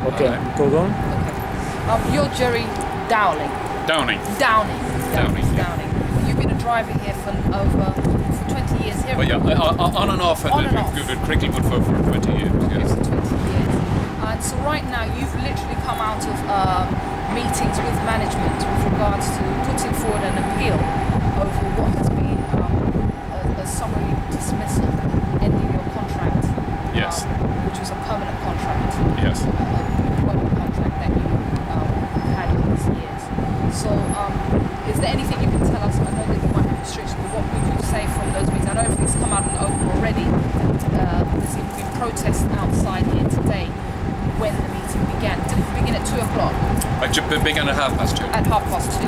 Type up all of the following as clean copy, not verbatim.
Okay, go on. Okay. You're Gerry Downing. Downing. Downing. You've been a driver here for 20 years here. Well, yeah, on and off. With Cricklewood for 20 years. Okay, Yes. for 20 years. And so right now you've literally come out of meetings with management with regards to putting forward an appeal over what has been a summary dismissal ending your contract. Yes. Which was a permanent contract. Yes. Employment contract that you had all these years. So is there anything you can tell us? I know that you might have restrictions, but what would you say from those meetings? I know everything's come out in the open already. There's even been protests outside here today when the meeting began. Did it begin at 2 o'clock? It began at 2:30. At 2:30.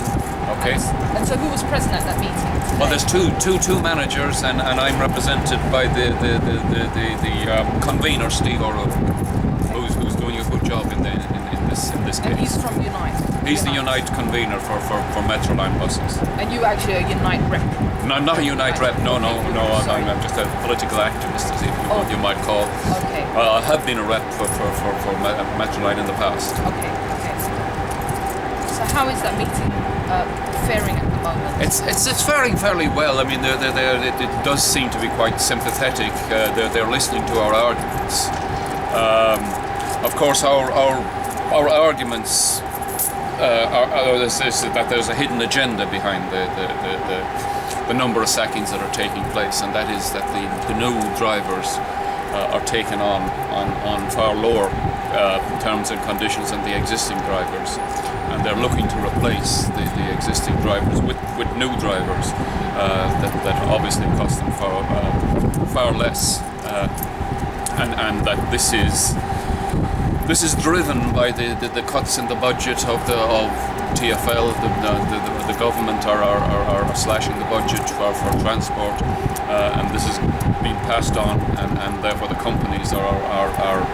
Okay. And so who was present at that meeting today? Well, there's two managers, and I'm represented by the convener, Steve O'Rourke, who's doing a good job in this case. And he's from Unite. He's the Unite convener for Metroline buses. And you actually are a Unite rep? No, I'm not a Unite rep. No. I'm just a political activist, as you might call. Okay. I have been a rep for Metroline in the past. Okay. So how is that meeting faring at the moment? It's faring fairly well. I mean, it does seem to be quite sympathetic. They're listening to our arguments. Of course, our arguments is that there's a hidden agenda behind the number of sackings that are taking place, and that is that the new drivers are taken on far lower terms and conditions than the existing drivers, and they're looking to replace the existing drivers with new drivers that obviously cost them far less, and that this is driven by the cuts in the budget of TfL. The government are slashing the budget for transport, and this is being passed on, and therefore the companies are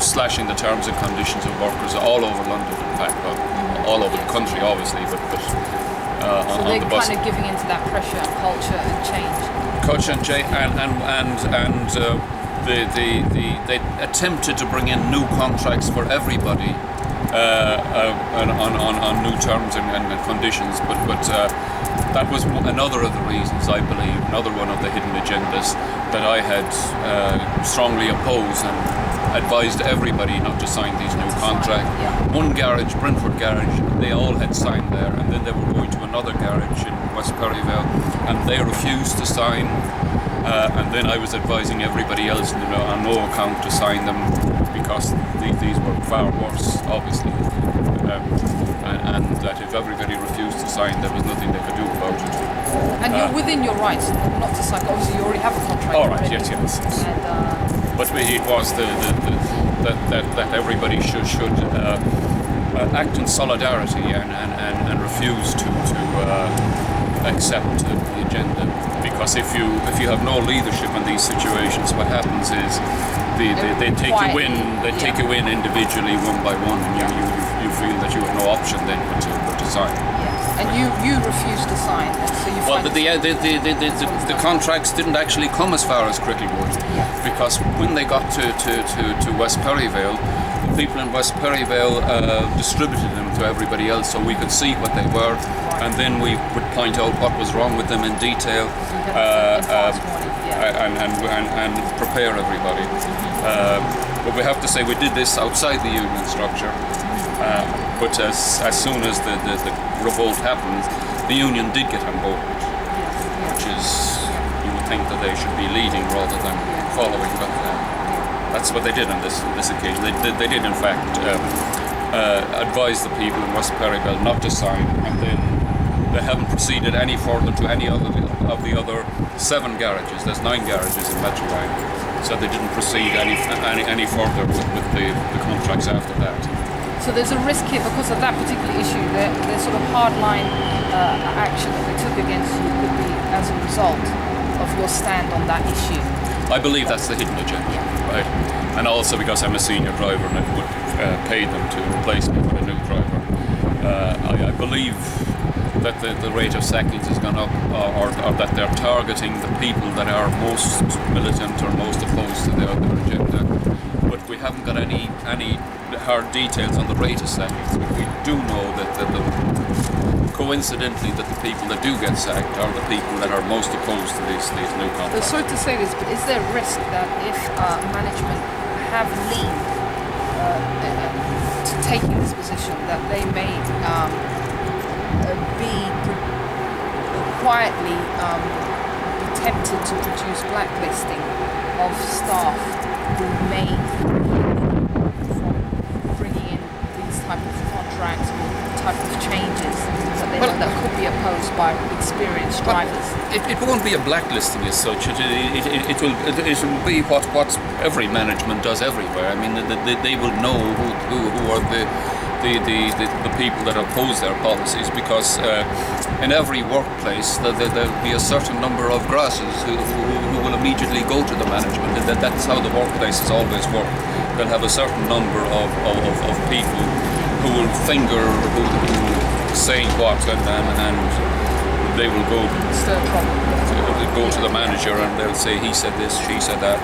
slashing the terms and conditions of workers all over London, in fact, all over the country, obviously, but so on the bus. They're kind of giving into that pressure and culture and change. They attempted to bring in new contracts for everybody on new terms and conditions, but that was another of the reasons, I believe, another one of the hidden agendas that I had strongly opposed and advised everybody not to sign these new contracts. One garage, Brentford Garage, they all had signed there, and then they were going to another garage in West Perryville, and they refused to sign. And then I was advising everybody else on no account to sign them because these were far worse, obviously. And that if everybody refused to sign, there was nothing they could do about it. And you're within your rights not to sign. Obviously, you already have a contract. All right, already. yes. And, but it was that everybody should act in solidarity and refuse to accept the agenda, because if you have no leadership in these situations, what happens is they take you in individually, one by one, and you feel that you have no option then but to sign. Yes. And you refused to sign. So you the contracts didn't actually come as far as Cricklewood, because when they got to West Perryvale, the people in West Perryvale distributed them to everybody else so we could see what they were, and then we would point out what was wrong with them in detail, and prepare everybody. But we have to say we did this outside the union structure, but as soon as the revolt happened, the union did get on board, which is, you would think that they should be leading rather than following, but that's what they did on this occasion. They did in fact advise the people in West Perryville not to sign, and then they haven't proceeded any further to any of the other 7 garages. There's 9 garages in Metroline, so they didn't proceed any further with the contracts after that. So there's a risk here because of that particular issue. The sort of hardline action that they took against you could be as a result of your stand on that issue. I believe that's the hidden agenda, right? And also because I'm a senior driver and it would pay them to replace me with a new driver. I believe that the rate of sackings has gone up, or that they're targeting the people that are most militant or most opposed to the other agenda. But We haven't got any hard details on the rate of sackings. We do know that coincidentally that the people that do get sacked are the people that are most opposed to these new contracts. Sorry to say this, but is there a risk that if management have leaned to taking this position, that they may be quietly be tempted to produce blacklisting of staff who may from bringing in these type of contracts or type of changes that they know that could be opposed by experienced drivers? It won't be a blacklisting as such. It will be what every management does everywhere. I mean, they will know who are the people that oppose their policies, because in every workplace there'll be a certain number of grasses who will immediately go to the management, and that's how the workplaces always work. They'll have a certain number of people who will finger who saying what, and they will go to the manager and they'll say, he said this, she said that,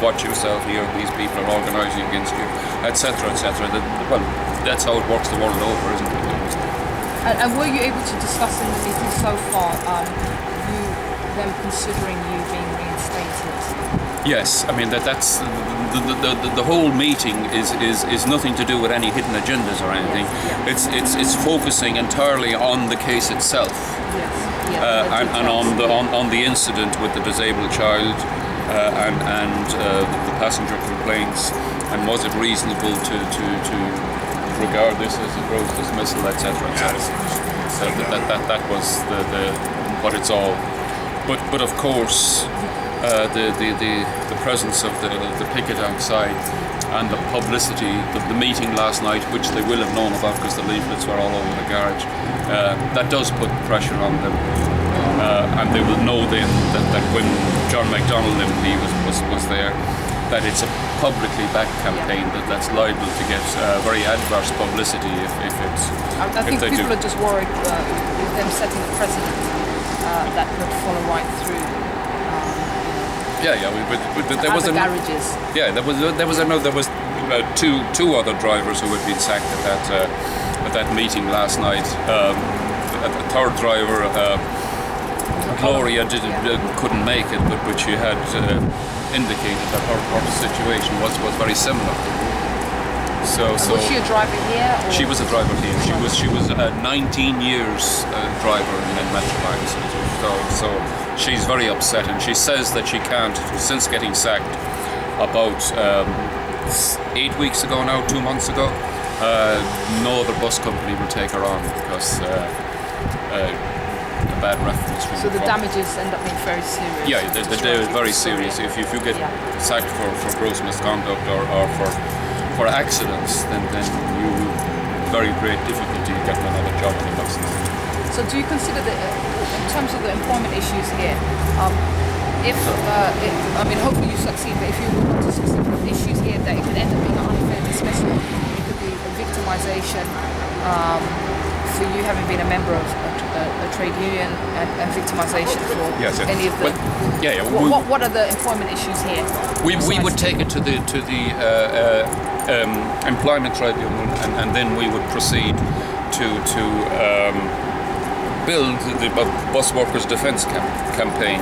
watch yourself here, these people are organising against you, etc., etc. Well, that's how it works the world over, isn't it? And were you able to discuss in the meeting so far them considering you being reinstated? Yes, I mean that's the whole meeting is nothing to do with any hidden agendas or anything. Yes. It's focusing entirely on the case itself, and on the incident with the disabled child, and the passenger complaints, and was it reasonable to regard this as a gross dismissal, etc. So that was what it's all. But of course, the presence of the picket outside and the publicity, the meeting last night, which they will have known about because the leaflets were all over the garage, that does put pressure on them, and they will know then that when John MacDonald MD was there, that it's a publicly backed campaign that's liable to get very adverse publicity if it's. I think people are just worried with them setting a precedent that could follow right through. There was garages. Yeah, there was two other drivers who had been sacked at that meeting last night. A third driver, Gloria, couldn't make it, but she had indicated that her situation was very similar. So was she a driver here? Or? She was a driver here. She was 19 years driver in Metroline. So she's very upset, and she says that she can't, since getting sacked about 8 weeks ago now, 2 months ago, no other bus company will take her on because a bad reference. So the damages end up being very serious. Yeah, they're very serious. If you get sacked for gross misconduct or for accidents, then you very great difficulty getting another job on the bus. So do you consider that, in terms of the employment issues here, hopefully you succeed, but if you want to succeed with issues here, that it could end up being an unfair dismissal, it could be a victimisation for you having been a member of a trade union, and victimisation for any of the... What are the employment issues here? We would take it to the employment tribunal, and then we would proceed to build the bus workers' defence campaign,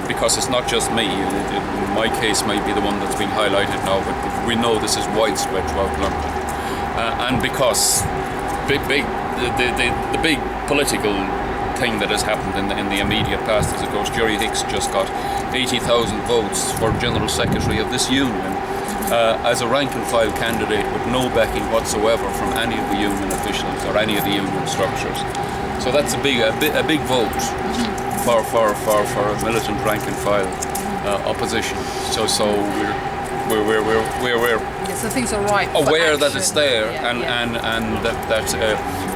because it's not just me. My case might be the one that's been highlighted now, but we know this is widespread throughout London, and because the big political thing that has happened in the immediate past is, of course, Gerry Hicks just got 80,000 votes for General Secretary of this union, as a rank and file candidate with no backing whatsoever from any of the union officials or any of the union structures. So that's a big vote for a militant rank and file opposition. So we're so things are right. Aware that it's there, and that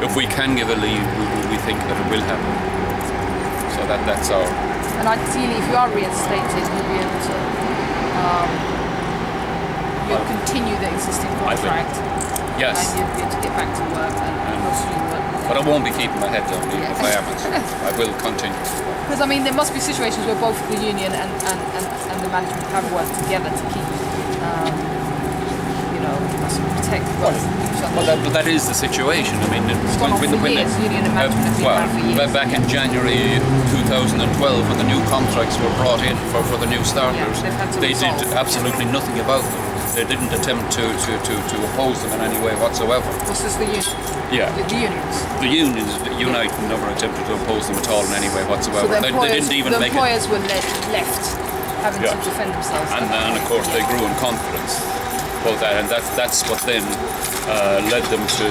if we can give a lead, we think that it will happen. So that's our. And ideally, if you are reinstated, you'll be able to you'll continue the existing contract. Yes. And you'll be able to get back to work and pursue work. But I won't be keeping my head down even if I am. I will continue. Because there must be situations where both the union and the management have worked together to keep protect both each other. But that is the situation. I mean, gone on for years. Union and management have been around for years. back in January 2012, when the new contracts were brought in for the new starters, they've had to they did resolve. absolutely nothing about them. They didn't attempt to oppose them in any way whatsoever. Was this the union? Yeah. The unions? The unions, Unite, never attempted to oppose them at all in any way whatsoever. So They didn't even make it. The employers were left having to defend themselves. And of course they grew in confidence about that, and that's what then led them to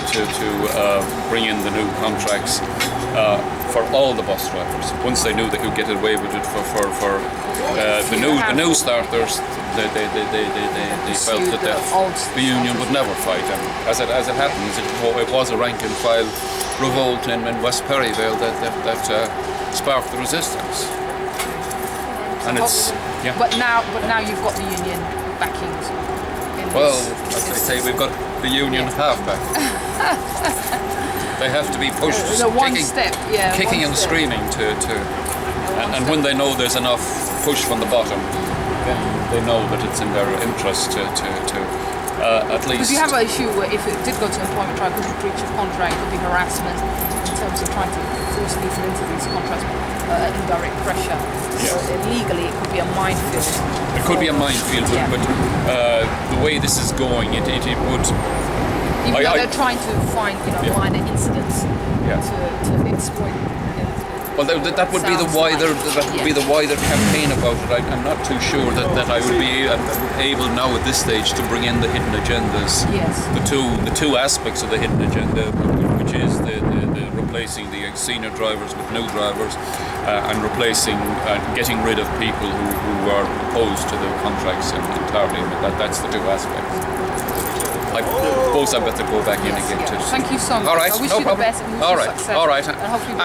bring in the new contracts for all the bus drivers. Once they knew they could get away with it for the new starters, they felt that the union would never fight. And as it happens, it was a rank and file revolt in West Perryvale that sparked the resistance. And But now you've got the union backings. Well, as they say, we've got the union halfback. They have to be pushed, kicking and screaming and when they know there's enough push from the bottom, then they know that it's in their interest to at least. Because you have an issue where if it did go to employment trial, could be breach of contract, could be harassment in terms of trying to force people into these contracts, indirect pressure. So legally, it could be a minefield. It could be a minefield, but the way this is going, it would. Even though they're trying to find minor incidents to exploit. Well, that would be the wider campaign about it. I'm not too sure that I would be able now at this stage to bring in the hidden agendas. Yes. The two aspects of the hidden agenda, which is the replacing the senior drivers with new drivers, and replacing getting rid of people who are opposed to the contracts entirely. That's the two aspects. I suppose I better go back in and get to. Thank you so much. All right, I wish no you problem. the best and wish you success. All right. And hopefully